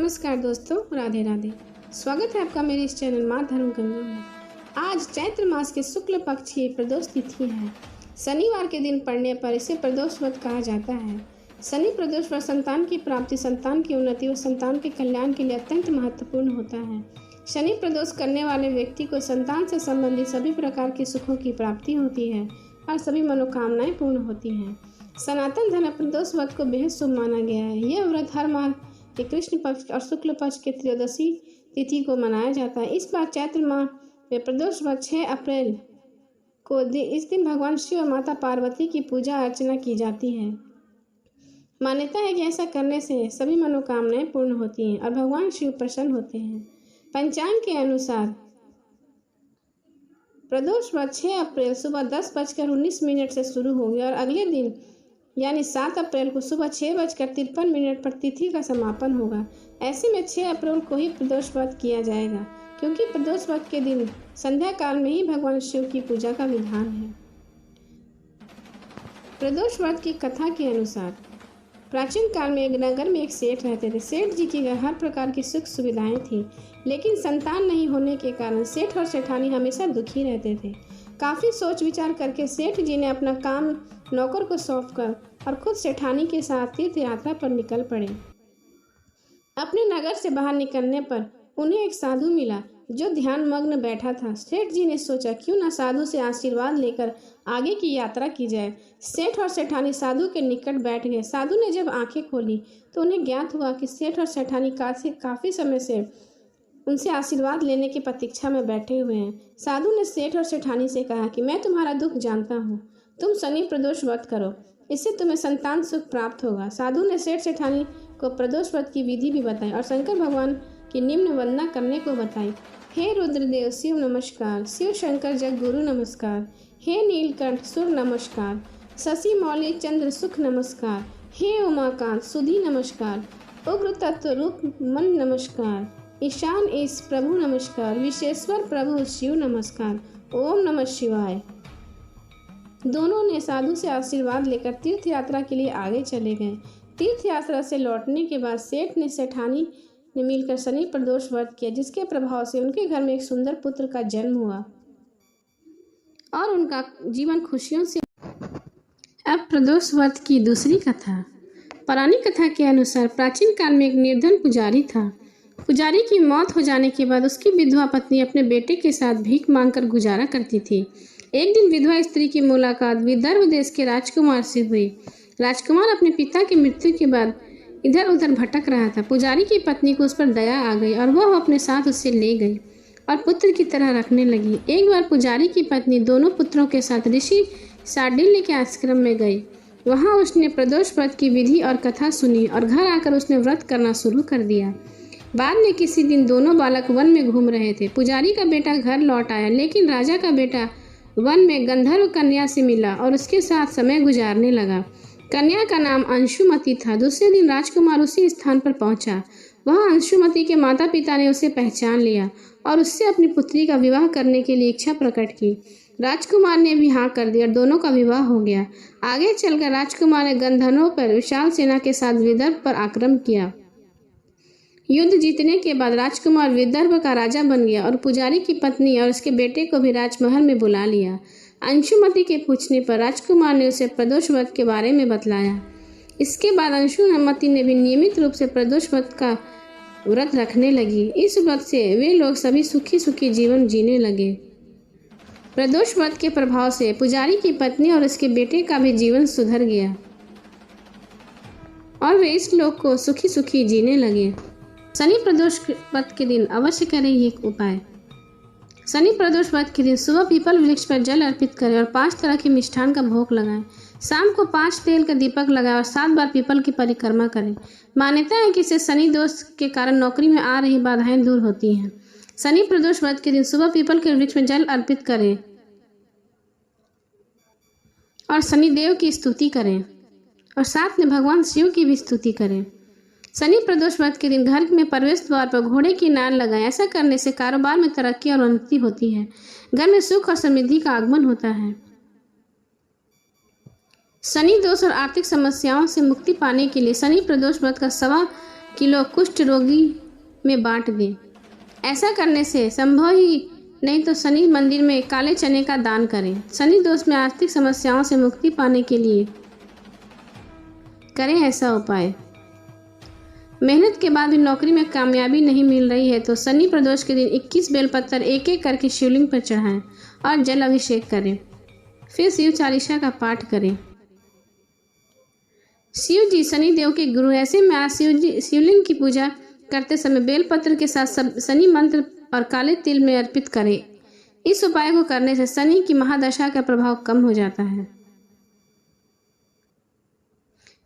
नमस्कार दोस्तों, राधे राधे। स्वागत है आपका मेरे इस चैनल माँ धर्म गंगा में। आज चैत्र मास के शुक्ल पक्ष की प्रदोष तिथि है। शनिवार के दिन पड़ने पर इसे प्रदोष व्रत कहा जाता है। शनि प्रदोष व्रत संतान की प्राप्ति, संतान की उन्नति और संतान के कल्याण के लिए अत्यंत महत्वपूर्ण होता है। शनि प्रदोष करने वाले व्यक्ति को संतान से संबंधित सभी प्रकार के सुखों की प्राप्ति होती है और सभी मनोकामनाएं पूर्ण होती हैं। सनातन धर्म प्रदोष व्रत को बेहद शुभ माना गया है। यह व्रत हर माह के कृष्ण पक्ष और शुक्ल पक्ष के त्रयोदशी तिथि को मनाया जाता है। इस बार चैत्र माह में प्रदोष व्रत 6 अप्रैल को इस दिन भगवान शिव और माता पार्वती की पूजा अर्चना की जाती है। मान्यता है कि ऐसा करने से सभी मनोकामनाएं पूर्ण होती हैं और भगवान शिव प्रसन्न होते हैं। पंचांग के अनुसार प्रदोष व्रत 6 अप्रैल सुबह 10:19 से शुरू होगी और अगले दिन यानी 7 अप्रैल को सुबह 6:53 पर तिथि का समापन होगा। ऐसे में 6 अप्रैल को ही प्रदोष व्रत किया जाएगा, क्योंकि प्रदोष व्रत के दिन संध्या काल में ही भगवान शिव की पूजा का विधान है। प्रदोष व्रत की कथा के अनुसार प्राचीन काल में एक नगर में एक सेठ रहते थे। सेठ जी के घर हर प्रकार की सुख सुविधाएं थी, लेकिन संतान नहीं होने के कारण सेठ और सेठानी हमेशा दुखी रहते थे। काफ़ी सोच विचार करके सेठ जी ने अपना काम नौकर को सौंपकर और खुद सेठानी के साथ तीर्थ यात्रा पर निकल पड़े। अपने नगर से बाहर निकलने पर उन्हें एक साधु मिला जो ध्यान मग्न बैठा था। सेठ जी ने सोचा क्यों न साधु से आशीर्वाद लेकर आगे की यात्रा की जाए। सेठ और सेठानी साधु के निकट बैठ गए। साधु ने जब आंखें खोली तो उन्हें ज्ञात हुआ कि सेठ और सेठानी काफ़ी समय से उनसे आशीर्वाद लेने की प्रतीक्षा में बैठे हुए हैं। साधु ने सेठ और सेठानी से कहा कि मैं तुम्हारा दुख जानता हूँ, तुम शनि प्रदोष व्रत करो, इससे तुम्हें संतान सुख प्राप्त होगा। साधु ने सेठ सेठानी को प्रदोष व्रत की विधि भी बताई और शंकर भगवान की निम्न वंदना करने को बताई। हे रुद्रदेव शिव नमस्कार, शिव शंकर जग गुरु नमस्कार, हे नीलकंठ सुर नमस्कार, शशि मौली चंद्र सुख नमस्कार, हे उमाकांत सुधी नमस्कार, उग्र तत्व रूप मन नमस्कार, ईशान ईश प्रभु नमस्कार, विशेश्वर प्रभु शिव नमस्कार, ओम नमः शिवाय। दोनों ने साधु से आशीर्वाद लेकर तीर्थ यात्रा के लिए आगे चले गए। तीर्थ यात्रा से लौटने के बाद सेठ ने सेठानी ने मिलकर शनि प्रदोष व्रत किया, जिसके प्रभाव से उनके घर में एक सुंदर पुत्र का जन्म हुआ और उनका जीवन खुशियों से। अब प्रदोष व्रत की दूसरी कथा। पौराणिक कथा के अनुसार प्राचीन काल में एक निर्धन पुजारी था। पुजारी की मौत हो जाने के बाद उसकी विधवा पत्नी अपने बेटे के साथ भीख मांगकर गुजारा करती थी। एक दिन विधवा स्त्री की मुलाकात विदर्भ देश के राजकुमार से हुई। राजकुमार अपने पिता की मृत्यु के बाद इधर उधर भटक रहा था। पुजारी की पत्नी को उस पर दया आ गई और वह अपने साथ उसे ले गई और पुत्र की तरह रखने लगी। एक बार पुजारी की पत्नी दोनों पुत्रों के साथ ऋषि शांडिल्य के आश्रम में गई। वहाँ उसने प्रदोष व्रत की विधि और कथा सुनी और घर आकर उसने व्रत करना शुरू कर दिया। बाद में किसी दिन दोनों बालक वन में घूम रहे थे। पुजारी का बेटा घर लौट आया, लेकिन राजा का बेटा वन में गंधर्व कन्या से मिला और उसके साथ समय गुजारने लगा। कन्या का नाम अंशुमति था। दूसरे दिन राजकुमार उसी स्थान पर पहुंचा। वहां अंशुमति के माता पिता ने उसे पहचान लिया और उससे अपनी पुत्री का विवाह करने के लिए इच्छा प्रकट की। राजकुमार ने भी हाँ कर दिया और दोनों का विवाह हो गया। आगे चलकर राजकुमार ने गंधर्वों पर विशाल सेना के साथ विदर्भ पर आक्रमण किया। युद्ध जीतने के बाद राजकुमार विदर्भ का राजा बन गया और पुजारी की पत्नी और उसके बेटे को भी राजमहल में बुला लिया। अंशुमति के पूछने पर राजकुमार ने उसे प्रदोष व्रत के बारे में बतलाया। इसके बाद अंशुमति ने भी नियमित रूप से प्रदोष व्रत का व्रत रखने लगी। इस व्रत से वे लोग सभी सुखी सुखी जीवन जीने लगे। प्रदोष व्रत के प्रभाव से पुजारी की पत्नी और उसके बेटे का भी जीवन सुधर गया और वे इस लोक को सुखी सुखी जीने लगे। शनि प्रदोष व्रत के दिन अवश्य करें ये उपाय। शनि प्रदोष व्रत के दिन सुबह पीपल वृक्ष पर जल अर्पित करें और 5 तरह के मिष्ठान का भोग लगाएं। शाम को 5 तेल का दीपक लगाएं और 7 बार पीपल की परिक्रमा करें। मान्यता है कि इससे शनि दोष के कारण नौकरी में आ रही बाधाएं दूर होती हैं। शनि प्रदोष व्रत के दिन सुबह पीपल के वृक्ष में जल अर्पित करें और शनिदेव की स्तुति करें और साथ में भगवान शिव की भी स्तुति करें। शनि प्रदोष व्रत के दिन घर में प्रवेश द्वार पर घोड़े की नाल लगाएं। ऐसा करने से कारोबार में तरक्की और उन्नति होती है। घर में सुख और समृद्धि का आगमन होता है। शनि दोष और आर्थिक समस्याओं से मुक्ति पाने के लिए शनि प्रदोष व्रत का 1.25 किलो कुष्ठ रोगी में बांट दें। ऐसा करने से संभव ही नहीं तो शनि मंदिर में काले चने का दान करें। शनि दोष में आर्थिक समस्याओं से मुक्ति पाने के लिए करें ऐसा उपाय। मेहनत के बाद भी नौकरी में कामयाबी नहीं मिल रही है तो शनि प्रदोष के दिन 21 बेलपत्र एक एक करके शिवलिंग पर चढ़ाएं और जल अभिषेक करें। फिर शिव चालीसा का पाठ करें। शिव जी शनि देव के गुरु, ऐसे में आज शिवलिंग की पूजा करते समय बेलपत्र के साथ शनि मंत्र और काले तिल में अर्पित करें। इस उपाय को करने से शनि की महादशा का प्रभाव कम हो जाता है।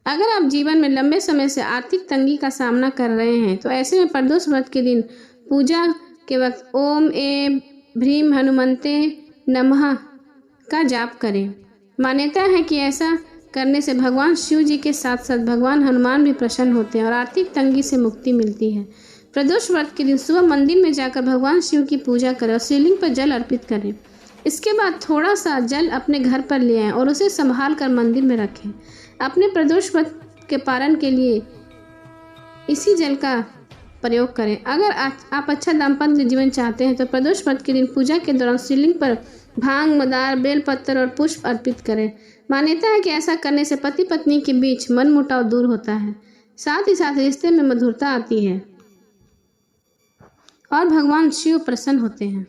अगर आप जीवन में लंबे समय से आर्थिक तंगी का सामना कर रहे हैं तो ऐसे में प्रदोष व्रत के दिन पूजा के वक्त ओम ऐं ह्रीं हनुमते नमः का जाप करें। मान्यता है कि ऐसा करने से भगवान शिव जी के साथ साथ भगवान हनुमान भी प्रसन्न होते हैं और आर्थिक तंगी से मुक्ति मिलती है। प्रदोष व्रत के दिन सुबह मंदिर में जाकर भगवान शिव की पूजा करें और शिवलिंग पर जल अर्पित करें। इसके बाद थोड़ा सा जल अपने घर पर ले आएं और उसे संभाल कर मंदिर में रखें। अपने प्रदोष व्रत के पारण के लिए इसी जल का प्रयोग करें। अगर आप अच्छा दाम्पत्य जीवन चाहते हैं तो प्रदोष व्रत के दिन पूजा के दौरान शिवलिंग पर भांग, मदार, बेलपत्र और पुष्प अर्पित करें। मान्यता है कि ऐसा करने से पति पत्नी के बीच मनमुटाव दूर होता है, साथ ही साथ रिश्ते में मधुरता आती है और भगवान शिव प्रसन्न होते हैं।